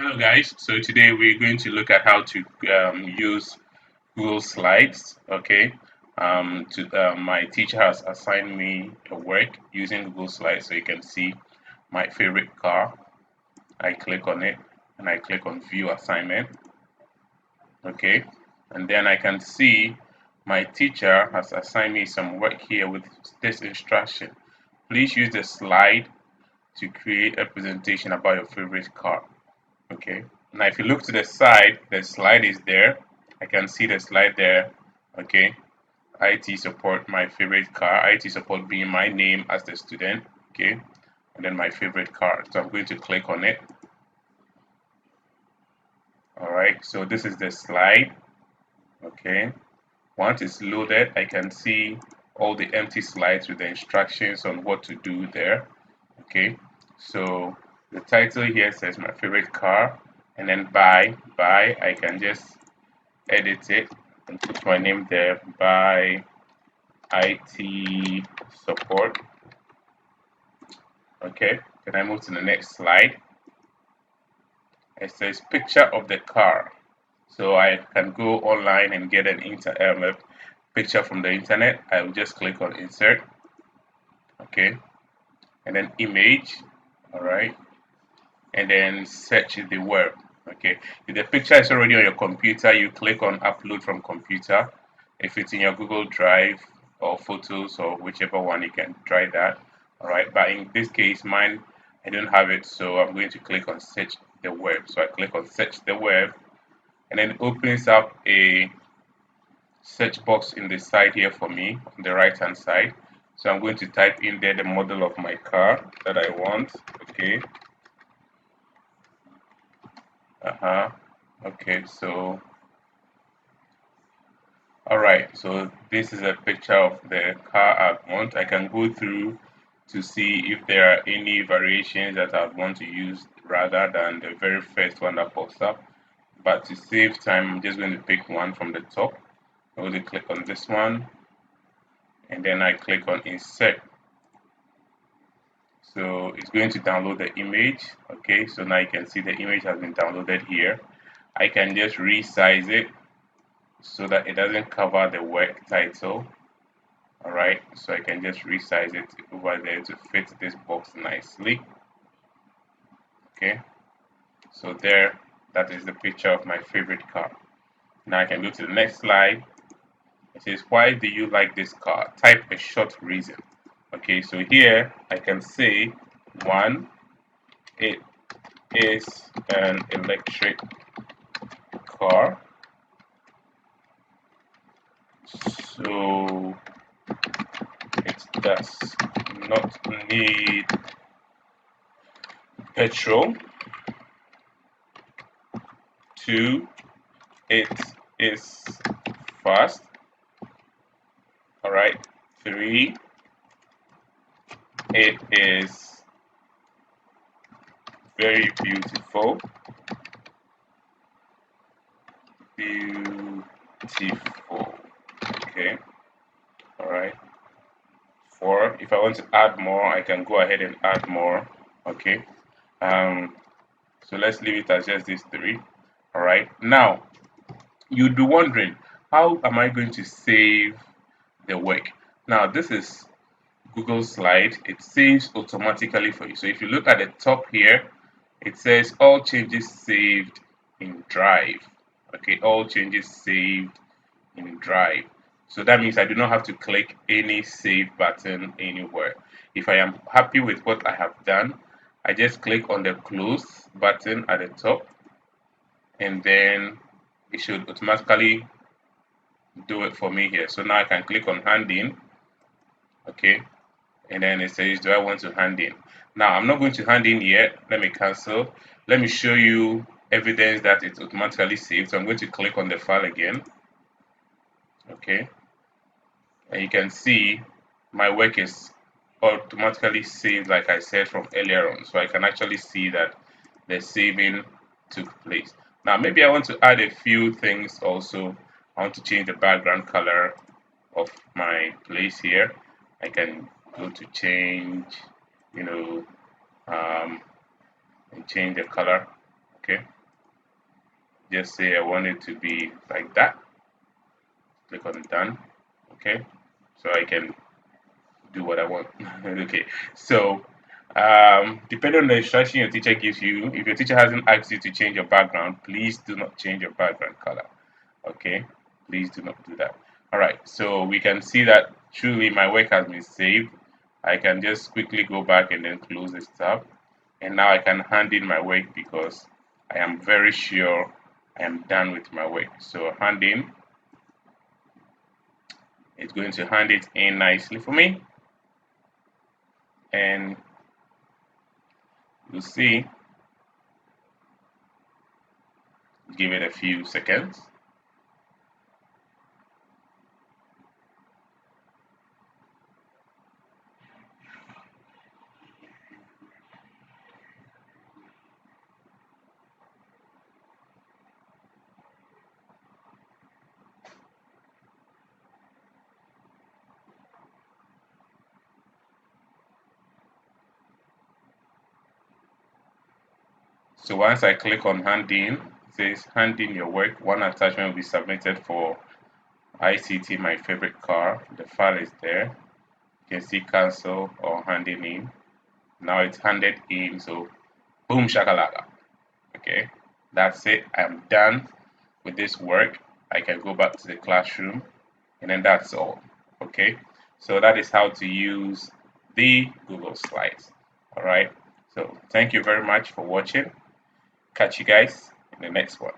Hello guys, so today we're going to look at how to use Google Slides. Okay, my teacher has assigned me a work using Google Slides, so you can see my favorite car. I click on it and I click on View Assignment. Okay, and then I can see my teacher has assigned me some work here with this instruction. Please use the slide to create a presentation about your favorite car. Okay, now if you look to the side, the slide is there. I can see the slide there. Okay, IT support, my favorite car. IT support being my name as the student. Okay, and then my favorite car. So I'm going to click on it. All right, so this is the slide. Okay, once it's loaded, I can see all the empty slides with the instructions on what to do there. Okay, so the title here says my favorite car, and then by I can just edit it and put my name there, by IT support. Okay, then I move to the next slide. It says picture of the car, so I can go online and get a picture from the internet. I will just click on insert. Okay, and then image. All right, and then search the web. Okay, if the picture is already on your computer, you click on upload from computer. If it's in your Google Drive or Photos or whichever one, you can try that. All right, but in this case, mine, I don't have it, so I'm going to click on search the web. So I click on search the web, and then it opens up a search box in the side here for me on the right hand side. So I'm going to type in there the model of my car that I want. Okay. Okay, so all right, so this is a picture of the car I want. I can go through to see if there are any variations that I want to use rather than the very first one that pops up. But to save time, I'm just going to pick one from the top. I'm going to click on this one, and then I click on insert. So it's going to download the image. Okay, so now you can see the image has been downloaded here. I can just resize it so that it doesn't cover the work title. All right, so I can just resize it over there to fit this box nicely. Okay, so there, that is the picture of my favorite car. Now I can go to the next slide. It says, why do you like this car? Type a short reason. Okay, so here I can say, one, it is an electric car. So it does not need petrol. 2, it is fast. All right. 3, it is very beautiful. Beautiful. Okay. All right. 4, if I want to add more, I can go ahead and add more. Okay. So let's leave it as just these 3. All right. Now, you'd be wondering, how am I going to save the work? Now, this is Google Slide. It saves automatically for you. So if you look at the top here, it says all changes saved in Drive. Okay, all changes saved in Drive. So that means I do not have to click any save button anywhere. If I am happy with what I have done, I just click on the close button at the top, and then it should automatically do it for me here. So now I can click on hand in. Okay, and then it says, do I want to hand in? Now I'm not going to hand in yet. Let me cancel. Let me show you evidence that it's automatically saved. So I'm going to click on the file again. Okay, and you can see my work is automatically saved, like I said from earlier on. So I can actually see that the saving took place. Now maybe I want to add a few things also. I want to change the background color of my place here. I can go to change, you know, and change the color. Okay, Just say I want it to be like that. Click on done. Okay, so I can do what I want. Okay, so depending on the instruction your teacher gives you, if your teacher hasn't asked you to change your background, please do not change your background color. Okay, please do not do that. All right, so we can see that truly my work has been saved. I can just quickly go back and then close this tab, and now I can hand in my work because I am very sure I am done with my work. So hand in, it's going to hand it in nicely for me, and you'll see, give it a few seconds. So once I click on hand in, it says hand in your work. One attachment will be submitted for ICT, my favorite car. The file is there. You can see cancel or handing in. Now it's handed in. So boom shakalaka. Okay, that's it. I'm done with this work. I can go back to the classroom, and then that's all. Okay, so that is how to use the Google Slides. All right. So thank you very much for watching. Catch you guys in the next one.